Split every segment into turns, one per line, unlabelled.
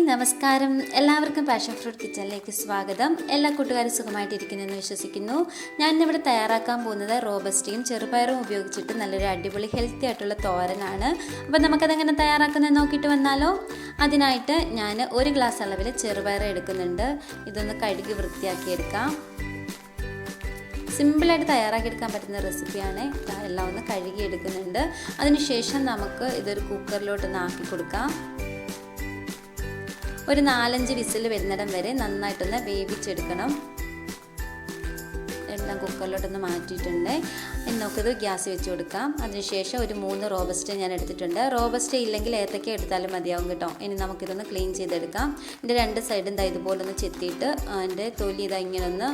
നമസ്കാരം. എല്ലാവർക്കും passion fruit കിച്ചണിലേക്ക് സ്വാഗതം. എല്ലാ കൂട്ടുകാരും സുഖമായിട്ടിരിക്കുന്നെന്ന് വിശ്വസിക്കുന്നു. ഞാൻ ഇന്നിവിടെ തയ്യാറാക്കാൻ പോകുന്നത് റോബസ്റ്റയും ചെറുപയറും ഉപയോഗിച്ചിട്ട് നല്ലൊരു അടിപൊളി ഹെൽത്തി ആയിട്ടുള്ള തോരനാണ്. അപ്പോൾ നമുക്കതെങ്ങനെ തയ്യാറാക്കുന്നത് നോക്കിയിട്ട് വന്നാലോ. അതിനായിട്ട് ഞാൻ 1 ഗ്ലാസ് അളവിൽ ചെറുപയർ എടുക്കുന്നുണ്ട്. ഇതൊന്ന് കഴുകി വൃത്തിയാക്കിയെടുക്കാം. സിമ്പിളായിട്ട് തയ്യാറാക്കിയെടുക്കാൻ പറ്റുന്ന റെസിപ്പിയാണ്. എല്ലാം ഒന്ന് കഴുകി എടുക്കുന്നുണ്ട്. അതിനുശേഷം നമുക്ക് ഇതൊരു കുക്കറിലോട്ടൊന്ന് ആക്കി കൊടുക്കാം. ഒരു 4-5 വിസിൽ വരുന്നിടം വരെ നന്നായിട്ടൊന്ന് വേവിച്ചെടുക്കണം. എല്ലാം കുക്കറിലോട്ടൊന്ന് മാറ്റിയിട്ടുണ്ട്. ഇനി നമുക്കിത് ഗ്യാസ് വെച്ച് കൊടുക്കാം. അതിനുശേഷം ഒരു 3 റോബസ്റ്റ് ഞാൻ എടുത്തിട്ടുണ്ട്. റോബസ്റ്റ് ഇല്ലെങ്കിൽ ഏത്തക്ക എടുത്താലും മതിയാവും കേട്ടോ. ഇനി നമുക്കിതൊന്ന് ക്ലീൻ ചെയ്തെടുക്കാം. ഇതിൻ്റെ 2 സൈഡും ഇതുപോലെ ഒന്ന് ചെത്തിയിട്ട് അതിൻ്റെ തൊലി ഇങ്ങനെ ഒന്ന്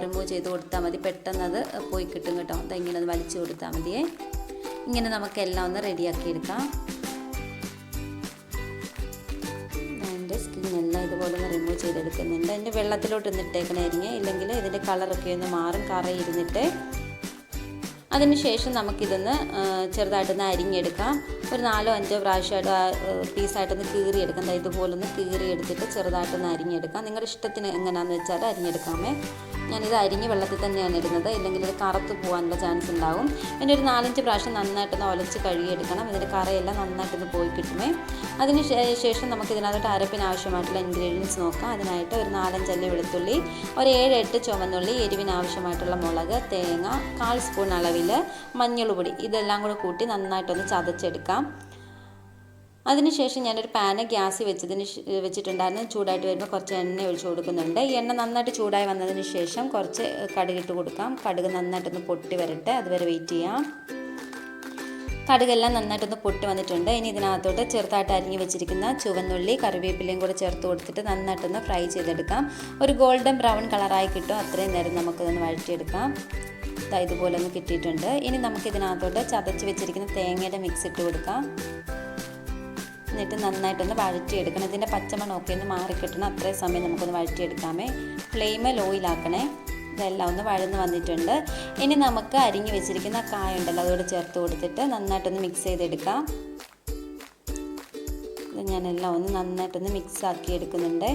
റിമൂവ് ചെയ്ത് കൊടുത്താൽ മതി. പെട്ടെന്ന് അത് പോയി കിട്ടും കേട്ടോ. ഇങ്ങനെ ഒന്ന് വലിച്ചു കൊടുത്താൽ മതിയേ. ഇങ്ങനെ നമുക്കെല്ലാം ഒന്ന് റെഡിയാക്കി എടുക്കാം. സ്കിന്നെല്ലാം ഇതുപോലെ ഒന്ന് റിമൂവ് ചെയ്തെടുക്കുന്നുണ്ട്. അതിൻ്റെ വെള്ളത്തിലോട്ട് ഇട്ടേക്കണായിരിക്കും, ഇല്ലെങ്കിൽ ഇതിൻ്റെ കളറൊക്കെ ഒന്ന് മാറും, കറയിരുന്നിട്ട്. അതിനുശേഷം നമുക്കിതൊന്ന് ചെറുതായിട്ടൊന്ന് അരിഞ്ഞെടുക്കാം. ഒരു 4-5 പ്രാവശ്യമായിട്ട് പീസായിട്ടൊന്ന് കീറിയെടുക്കാം. ഇതുപോലൊന്ന് കീറിയെടുത്തിട്ട് ചെറുതായിട്ടൊന്ന് അരിഞ്ഞെടുക്കാം. നിങ്ങളുടെ ഇഷ്ടത്തിന് എങ്ങനെയാണെന്ന് വെച്ചാൽ അരിഞ്ഞെടുക്കാമേ. ഞാനിത് അരിഞ്ഞ് വെള്ളത്തിൽ തന്നെയാണ് ഇടുന്നത്, ഇല്ലെങ്കിൽ ഇത് കറുത്ത് പോകാനുള്ള ചാൻസ് ഉണ്ടാവും. പിന്നെ ഒരു 4-5 പ്രാവശ്യം നന്നായിട്ടൊന്ന് ഒലച്ച് കഴുകിയെടുക്കണം. ഇതിൻ്റെ കറയെല്ലാം നന്നായിട്ടൊന്ന് പോയി കിട്ടുമേ. അതിന് ശേഷം നമുക്ക് ഇതിനകത്തോട്ട് അരപ്പിന് ആവശ്യമായിട്ടുള്ള ഇൻഗ്രീഡിയൻസ് നോക്കാം. അതിനായിട്ട് ഒരു 4-5 അല്ലി വെളുത്തുള്ളി, ഒരു 7-8 ചുവന്നുള്ളി, എരിവിന് ആവശ്യമായിട്ടുള്ള മുളക്, തേങ്ങ, 1/4 സ്പൂൺ അളവിൽ മഞ്ഞൾപ്പൊടി, ഇതെല്ലാം കൂടെ കൂട്ടി നന്നായിട്ടൊന്ന് ചതച്ചെടുക്കാം. അതിനുശേഷം ഞാനൊരു പാന് ഗ്യാസ് വെച്ചിട്ടുണ്ടായിരുന്നു. ചൂടായിട്ട് വരുമ്പോൾ കുറച്ച് എണ്ണ ഒഴിച്ച് കൊടുക്കുന്നുണ്ട്. ഈ എണ്ണ നന്നായിട്ട് ചൂടായി വന്നതിന് ശേഷം കുറച്ച് കടുകിട്ട് കൊടുക്കാം. കടുക് നന്നായിട്ടൊന്ന് പൊട്ടി വരട്ടെ, അതുവരെ വെയിറ്റ് ചെയ്യാം. കടുകെല്ലാം നന്നായിട്ടൊന്ന് പൊട്ടി വന്നിട്ടുണ്ട്. ഇനി ഇതിനകത്തോട്ട് ചെറുതായിട്ട് അരിഞ്ഞ് വെച്ചിരിക്കുന്ന ചുവന്നുള്ളി, കറിവേപ്പിലയും കൂടെ ചേർത്ത് കൊടുത്തിട്ട് നന്നായിട്ടൊന്ന് ഫ്രൈ ചെയ്തെടുക്കാം. ഒരു ഗോൾഡൻ ബ്രൗൺ കളറായി കിട്ടും, അത്രയും നേരം നമുക്കിതൊന്ന് വഴറ്റിയെടുക്കാം. ഇതുപോലെ ഒന്ന് കിട്ടിയിട്ടുണ്ട്. ഇനി നമുക്കിതിനകത്തോട്ട് ചതച്ച് വെച്ചിരിക്കുന്ന തേങ്ങയുടെ മിക്സ് ഇട്ട് കൊടുക്കാം. എന്നിട്ട് നന്നായിട്ടൊന്ന് വഴറ്റിയെടുക്കണം. ഇതിൻ്റെ പച്ചമണമൊക്കെ ഒന്ന് മാറിക്കിട്ടണം, അത്രയും സമയം നമുക്കൊന്ന് വഴറ്റിയെടുക്കാമേ. ഫ്ലെയിം ലോയിലാക്കണേ. ഇതെല്ലാം ഒന്ന് വഴന്ന് വന്നിട്ടുണ്ട്. ഇനി നമുക്ക് അരിഞ്ഞ് വെച്ചിരിക്കുന്ന കായ ഉണ്ടല്ലോ, അതോട് ചേർത്ത് കൊടുത്തിട്ട് നന്നായിട്ടൊന്ന് മിക്സ് ചെയ്തെടുക്കാം. ഇത് ഞാനെല്ലാം ഒന്ന് നന്നായിട്ടൊന്ന് മിക്സ് ആക്കി എടുക്കുന്നുണ്ട്.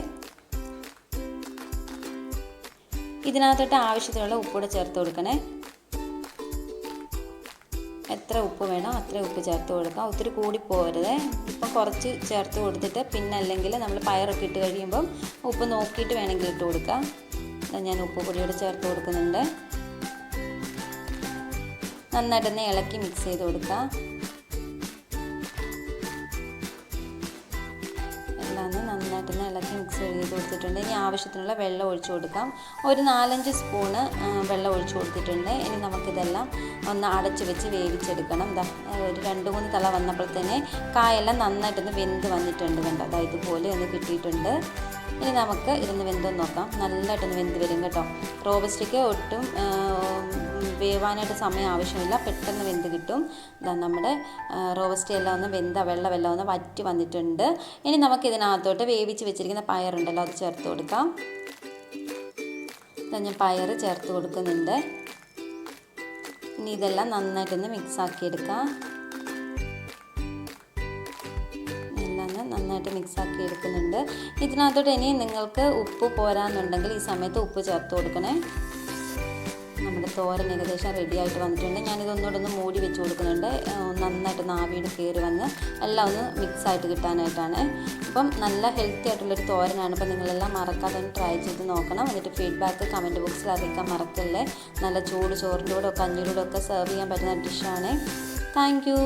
ഇതിനകത്തോട്ട് ആവശ്യത്തിനുള്ള ഉപ്പൂടെ ചേർത്ത് കൊടുക്കണേ. എത്ര ഉപ്പ് വേണോ അത്ര ഉപ്പ് ചേർത്ത് കൊടുക്കാം. ഒത്തിരി കൂടി പോകരുത്. ഇപ്പം കുറച്ച് ചേർത്ത് കൊടുത്തിട്ട് പിന്നെ അല്ലെങ്കിൽ നമ്മൾ പയറൊക്കെ ഇട്ട് കഴിയുമ്പം ഉപ്പ് നോക്കിയിട്ട് വേണമെങ്കിൽ ഇട്ട് കൊടുക്കാം. ഞാൻ ഉപ്പ് പൊടിയോട് ചേർത്ത് കൊടുക്കുന്നുണ്ട്. നന്നായിട്ടൊന്ന് ഇളക്കി മിക്സ് ചെയ്ത് കൊടുക്കാം. എല്ലാം നന്നായിട്ടൊന്ന് ഇളക്കി മിക്സ് ചെയ്ത് കൊടുത്തിട്ടുണ്ട്. ഇനി ആവശ്യത്തിനുള്ള വെള്ളം ഒഴിച്ചു കൊടുക്കാം. ഒരു 4-5 സ്പൂണ് വെള്ളം ഒഴിച്ചു കൊടുത്തിട്ടുണ്ട്. ഇനി നമുക്കിതെല്ലാം ഒന്ന് അടച്ചു വെച്ച് വേവിച്ചെടുക്കണം. ഒരു 2-3 തള വന്നപ്പോൾ തന്നെ കായെല്ലാം നന്നായിട്ടൊന്ന് വെന്ത് വന്നിട്ടുണ്ട്. കണ്ടോ, ഇതുപോലെ ഒന്ന് കിട്ടിയിട്ടുണ്ട്. ഇനി നമുക്ക് ഇതൊന്ന് വെന്തൊന്ന് നോക്കാം. നല്ലതായിട്ടൊന്ന് വെന്ത് വരും കേട്ടോ. റോബസ്റ്റയ്ക്ക് ഒട്ടും വേവാനായിട്ട് സമയം ആവശ്യമില്ല, പെട്ടെന്ന് വെന്ത് കിട്ടും. നമ്മുടെ റോബസ്റ്റ് എല്ലാം ഒന്ന് വെള്ളമെല്ലാം ഒന്ന് വറ്റി വന്നിട്ടുണ്ട്. ഇനി നമുക്കിതിനകത്തോട്ട് വേവിച്ച് വെച്ചിരിക്കുന്ന പയറുണ്ടല്ലോ, അത് ചേർത്ത് കൊടുക്കാം. ഞാൻ പയർ ചേർത്ത് കൊടുക്കുന്നുണ്ട്. ഇനി ഇതെല്ലാം നന്നായിട്ടൊന്ന് മിക്സ് ആക്കിയെടുക്കാം. നന്നായിട്ട് മിക്സാക്കി എടുക്കുന്നുണ്ട്. ഇതിനകത്തോട്ട് ഇനി നിങ്ങൾക്ക് ഉപ്പ് പോരാന്നുണ്ടെങ്കിൽ ഈ സമയത്ത് ഉപ്പ് ചേർത്ത് കൊടുക്കണേ. നമ്മുടെ തോരൻ ഏകദേശം റെഡി ആയിട്ട് വന്നിട്ടുണ്ട്. ഞാനിതൊന്നുകൂടെ ഒന്ന് മൂടി വെച്ച് കൊടുക്കുന്നുണ്ട്. നന്നായിട്ടൊന്ന് ആവിയുടെ കയറി വന്ന് എല്ലാം ഒന്ന് മിക്സായിട്ട് കിട്ടാനായിട്ടാണ്. അപ്പം നല്ല ഹെൽത്തി ആയിട്ടുള്ളൊരു തോരനാണ്. അപ്പം നിങ്ങളെല്ലാം മറക്കാതെ ഒന്ന് ട്രൈ ചെയ്ത് നോക്കണം. എന്നിട്ട് ഫീഡ്ബാക്ക് കമൻറ്റ് ബോക്സിൽ അറിയിക്കാൻ മറക്കല്ലേ. നല്ല ചൂട് ചോറിൻ്റെ കൂടെ കഞ്ഞിയുടെ കൂടെ ഒക്കെ സെർവ് ചെയ്യാൻ പറ്റുന്ന ഡിഷാണ്. Thank you.